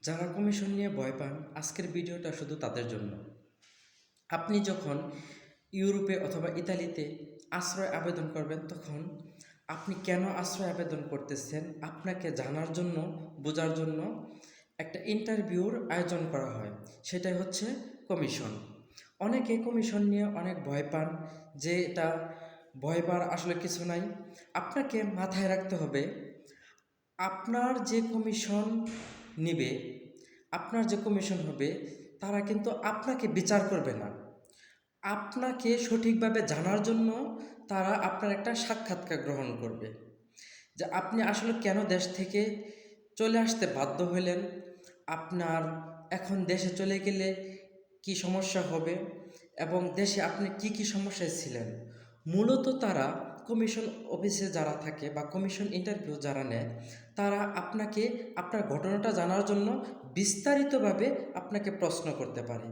যারা কমিশন নিয়ে ভয় পান, আজকের ভিডিওটা শুধু তাদের জন্য। আপনি যখন ইউরোপে অথবা ইতালিতে আশ্রয় আবেদন করবেন, তখন আপনি কেন আশ্রয় আবেদন করতেছেন আপনাকে জানার জন্য, বোঝার জন্য একটা ইন্টারভিউর আয়োজন করা হয়। সেটাই হচ্ছে কমিশন। অনেকে কমিশন নিয়ে অনেক ভয় পান, যে এটা ভয় পাওয়ার আসলে কিছু নাই। আপনাকে মাথায় রাখতে হবে, আপনার যে কমিশন নিবে, আপনার যে কমিশন হবে, তারা কিন্তু আপনাকে বিচার করবে না। আপনাকে সঠিকভাবে জানার জন্য তারা আপনার একটা সাক্ষাৎকার গ্রহণ করবে, যে আপনি আসলে কেন দেশ থেকে চলে আসতে বাধ্য হলেন, আপনার এখন দেশে চলে গেলে কি সমস্যা হবে, এবং দেশে আপনি কি কি সমস্যায় ছিলেন। মূলত তারা কমিশন অফিসে যারা থাকে বা কমিশন ইন্টারভিউ যারা নেয়, তারা আপনাকে আপনার ঘটনাটা জানার জন্য বিস্তারিতভাবে আপনাকে প্রশ্ন করতে পারে।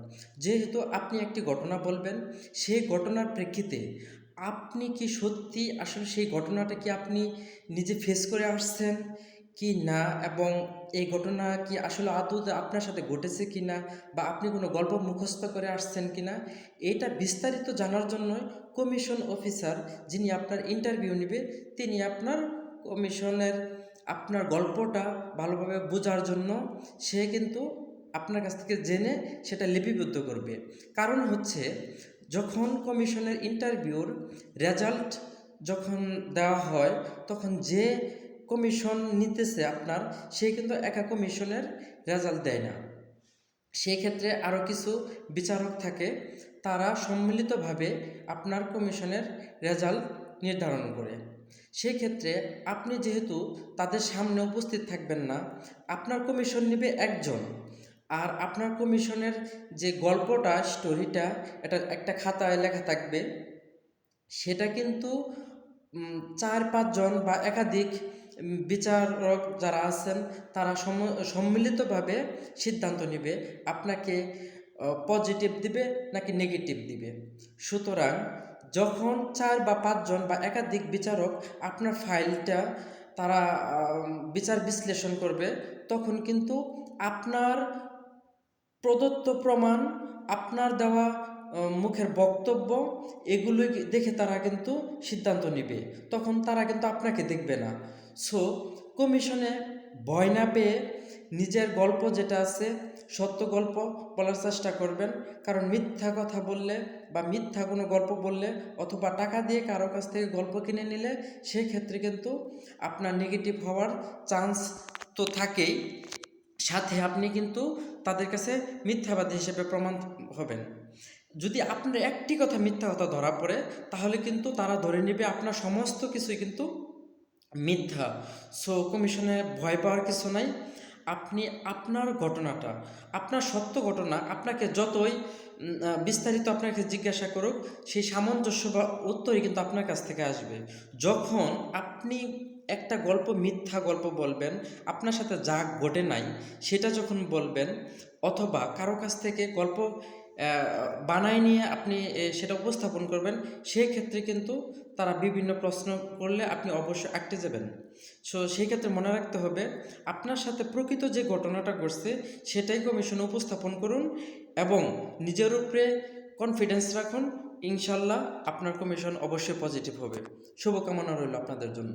যেহেতু আপনি একটি ঘটনা বলবেন, সেই ঘটনার প্রেক্ষিতে আপনি কি সত্যি আসলে সেই ঘটনাটা কি আপনি নিজে ফেস করে আসছেন কি না, এবং এই ঘটনা কি আসলে আদৌ আপনার সাথে ঘটেছে কি না, বা আপনি কোনো গল্প মুখস্থ করে আসছেন কি না, এটা বিস্তারিত জানার জন্যই কমিশন অফিসার যিনি আপনার ইন্টারভিউ নেবে, তিনি আপনার কমিশনের আপনার গল্পটা ভালোভাবে বোঝার জন্য সে কিন্তু আপনার কাছ থেকে জেনে সেটা লিপিবদ্ধ করবে। কারণ হচ্ছে, যখন কমিশনের ইন্টারভিউর রেজাল্ট যখন দেওয়া হয়, তখন যে কমিশন নিতেছে আপনার, সে কিন্তু একা কমিশনের রেজাল্ট দেয় না। সেই ক্ষেত্রে আরও কিছু বিচারক থাকে, তারা সম্মিলিতভাবে আপনার কমিশনের রেজাল্ট নির্ধারণ করে। সেই ক্ষেত্রে আপনি যেহেতু তাদের সামনে উপস্থিত থাকবেন না, আপনার কমিশন নেবে একজন, আর আপনার কমিশনের যে গল্পটা, স্টোরিটা, এটা একটা খাতায় লেখা থাকবে। সেটা কিন্তু ৪-৫ জন বা একাধিক বিচারক যারা আছেন, তারা সম্মিলিতভাবে সিদ্ধান্ত নেবে আপনাকে পজিটিভ দিবে নাকি নেগেটিভ দিবে। সুতরাং যখন ৪ বা ৫ জন বা একাধিক বিচারক আপনার ফাইলটা তারা বিচার বিশ্লেষণ করবে, তখন কিন্তু আপনার প্রদত্ত প্রমাণ, আপনার দেওয়া মুখের বক্তব্য, এগুলো দেখে তারা কিন্তু সিদ্ধান্ত নেবে। তখন তারা কিন্তু আপনাকে দেখবে না। সো কমিশনে ভয় না পেয়ে নিজের গল্প যেটা আছে, সত্য গল্প বলার চেষ্টা করবেন। কারণ মিথ্যা কথা বললে বা মিথ্যা কোনো গল্প বললে, অথবা টাকা দিয়ে কারো কাছ থেকে গল্প কিনে নিলে, সেই ক্ষেত্রে কিন্তু আপনার নেগেটিভ হওয়ার চান্স তো থাকেই, সাথে আপনি কিন্তু তাদের কাছে মিথ্যাবাদী হিসেবে প্রমাণ হবেন। যদি আপনার একটি কথা মিথ্যা কথা ধরা পড়ে, তাহলে কিন্তু তারা ধরে নেবে আপনার সমস্ত কিছুই কিন্তু মিথ্যা। সো কমিশনে ভয় পাওয়ার কিছু নাই। আপনি আপনার ঘটনাটা, আপনার সত্য ঘটনা, আপনাকে যতই বিস্তারিত আপনাকে জিজ্ঞাসা করুক, সেই সামঞ্জস্য বা উত্তরই কিন্তু আপনার কাছ থেকে আসবে। যখন আপনি একটা গল্প, মিথ্যা গল্প বলবেন, আপনার সাথে যা ঘটে নাই সেটা যখন বলবেন, অথবা কারো কাছ থেকে গল্প বানায় নিয়ে আপনি সেটা উপস্থাপন করবেন, সেই ক্ষেত্রে কিন্তু তারা বিভিন্ন প্রশ্ন করলে আপনি অবশ্যই আটকে যাবেন। সো সেই ক্ষেত্রে মনে রাখতে হবে, আপনার সাথে প্রকৃত যে ঘটনাটা ঘটছে সেটাই কমিশনে উপস্থাপন করুন, এবং নিজের উপরে কনফিডেন্স রাখুন। ইনশাল্লাহ আপনার কমিশন অবশ্যই পজিটিভ হবে। শুভকামনা রইল আপনাদের জন্য।